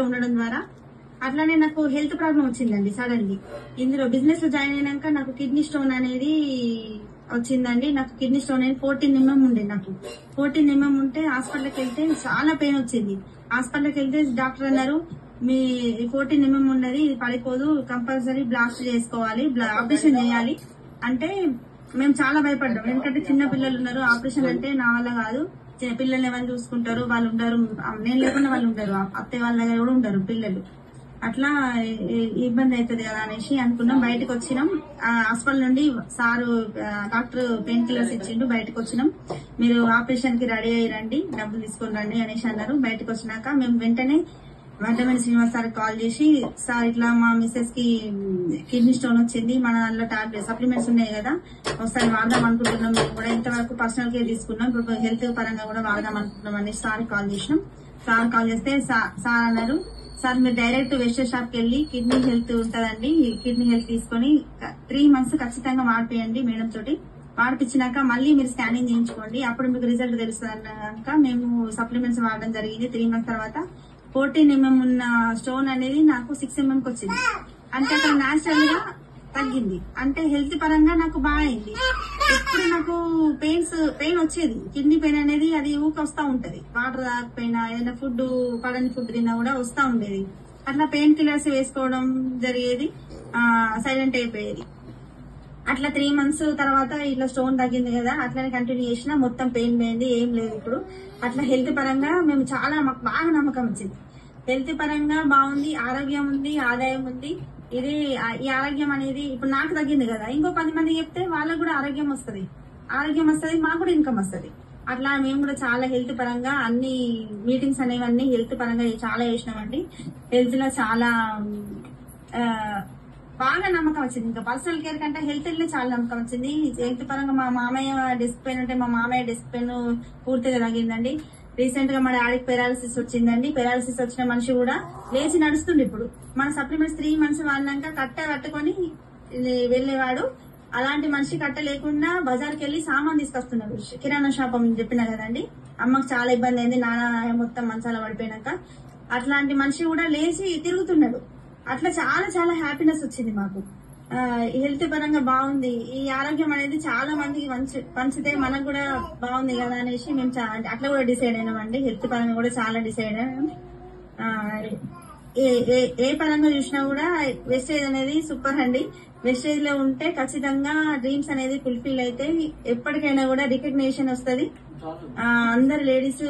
ఉండడం ద్వారా అట్లానే నాకు హెల్త్ ప్రాబ్లం వచ్చిందండి సడన్లీ. ఇందులో బిజినెస్ లో జాయిన్ అయినాక నాకు కిడ్నీ స్టోన్ అనేది వచ్చిందండి. నాకు కిడ్నీ స్టోన్ అనేది 14 mm ఉండే. నాకు 14 mm ఉంటే హాస్పిటల్కి వెళ్తే చాలా పెయిన్ వచ్చింది. హాస్పిటల్కి వెళ్తే డాక్టర్ అన్నారు, మీ 14 mm ఉన్నది, ఇది పడిపోదు, కంపల్సరీ బ్లాస్ట్ చేసుకోవాలి, ఆపరేషన్ చేయాలి అంటే మేము చాలా భయపడ్డాం. ఎందుకంటే చిన్న పిల్లలు ఉన్నారు, ఆపరేషన్ అంటే నా వల్ల కాదు, పిల్లల్ని ఎవరు చూసుకుంటారు, వాళ్ళు ఉంటారు, నేను లేకుండా వాళ్ళు ఉంటారు, అత్తయ్య వాళ్ళ దగ్గర కూడా ఉంటారు పిల్లలు, అట్లా ఇబ్బంది అవుతుంది కదా అనేసి అనుకున్నాం. బయటకు వచ్చినాం హాస్పిటల్ నుండి. సారు డాక్టర్ పెయిన్ కిల్లర్స్ ఇచ్చిండు. బయటకు వచ్చినాం, మీరు ఆపరేషన్ కి రెడీ అయ్యి రండి, డబ్బులు తీసుకొని రండి అనేసి అన్నారు. బయటకు వచ్చినాక మేము వెంటనే వడ్డమని శ్రీనివాస్ సార్ కాల్ చేసి, సార్ ఇట్లా మా మిస్సెస్ కి కిడ్నీ స్టోన్ వచ్చింది, మన దాంట్లో సప్లిమెంట్స్ ఉన్నాయి కదా, ఒకసారి వాడదాం అనుకుంటున్నాం, మేము కూడా ఇంతవరకు పర్సనల్ కేర్ తీసుకున్నాం, ఇప్పుడు హెల్త్ పరంగా కూడా వాడదాం అనుకుంటున్నాం అని సార్ కాల్ చేసినాం. సార్ కాల్ చేస్తే సార్ అన్నారు, సార్ మీరు డైరెక్ట్ వెస్టర్ షాప్ కి వెళ్లి కిడ్నీ హెల్త్ ఉంటదండి, కిడ్నీ హెల్త్ తీసుకొని 3 months ఖచ్చితంగా వాడిపోయండి మేడం తోటి, వాడిపించినాక మళ్ళీ మీరు స్కానింగ్ చేయించుకోండి, అప్పుడు మీకు రిజల్ట్ తెలుస్తుంది అన్నాక మేము సప్లిమెంట్స్ వాడడం జరిగింది. 3 months తర్వాత 14 mm ఉన్న స్టోన్ అనేది నాకు 6 mm కి వచ్చింది. అంటే అక్కడ న్యాచురల్ గా తగ్గింది, అంటే హెల్త్ పరంగా నాకు బాగా అయింది. ఎప్పుడు నాకు పెయిన్ వచ్చేది, కిడ్నీ పెయిన్ అనేది అది ఊకి వస్తా ఉంటది, వాటర్ తాగకపోయినా ఏదైనా ఫుడ్ పడని ఫుడ్ తిన్నా కూడా వస్తా ఉండేది. అట్లా పెయిన్ కిల్లర్స్ వేసుకోవడం జరిగేది, సైలెంట్ అయిపోయేది. అట్లా 3 months తర్వాత ఇట్లా స్టోన్ తగ్గింది కదా, అట్లనే కంటిన్యూ చేసిన, మొత్తం పెయిన్ పోయింది, ఏం లేదు ఇప్పుడు. అట్లా హెల్త్ పరంగా మేము మాకు బాగా నమ్మకం వచ్చింది. హెల్త్ పరంగా బాగుంది, ఆరోగ్యం ఉంది, ఆదాయం ఉంది. ఇది ఈ ఆరోగ్యం అనేది ఇప్పుడు నాకు తగ్గింది కదా, ఇంకో 10 మంది చెప్తే వాళ్ళకు కూడా ఆరోగ్యం వస్తుంది, మాకు కూడా ఇన్కమ్ వస్తుంది. అట్లా మేము కూడా చాలా హెల్త్ పరంగా అన్ని మీటింగ్స్ అనేవన్నీ హెల్త్ పరంగా చాలా చేసినామండి. హెల్త్ లో చాలా బాగా నమ్మకం వచ్చింది. ఇంకా పర్సనల్ కేర్ కంటే హెల్త్ లో చాలా నమ్మకం వచ్చింది. హెల్త్ పరంగా మా మామయ్య డిస్క్ పెయిన్ ఉంటే మా మామయ్య డిస్క్ పెయిన్ పూర్తిగా తగ్గిందండి. రీసెంట్ గా మా డాడీకి పెరాలసిస్ వచ్చిందండి. పెరాలసిస్ వచ్చిన మనిషి కూడా లేచి నడుస్తుంది. ఇప్పుడు మన సప్లిమెంట్స్ 3 months వాడినాక కట్ట కట్టుకొని వెళ్లేవాడు, అలాంటి మనిషి కట్ట లేకుండా బజార్కి వెళ్లి సామాన్ తీసుకొస్తున్నాడు. కిరాణా షాప్ అని చెప్పినా కదండి, అమ్మకు చాలా ఇబ్బంది అయింది, నాన్న మొత్తం మంచాల పడిపోయినాక. అట్లాంటి మనిషి కూడా లేచి తిరుగుతున్నాడు. అట్లా చాలా చాలా హ్యాపీనెస్ వచ్చింది మాకు. హెల్త్ పరంగా బాగుంది. ఈ ఆరోగ్యం అనేది చాలా మందికి పంచితే మనకు కూడా బాగుంది కదా అనేసి మేము అట్లా కూడా డిసైడ్ అయినామండి. హెల్త్ పరంగా కూడా చాలా డిసైడ్ అయినాం. ఏ పరంగా చూసినా కూడా వెస్టేజ్ అనేది సూపర్ అండి. వెస్టేజ్ లో ఉంటే ఖచ్చితంగా డ్రీమ్స్ అనేది ఫుల్ఫిల్ అయితే ఎప్పటికైనా కూడా రికగ్నిషన్ వస్తుంది. అందరు లేడీస్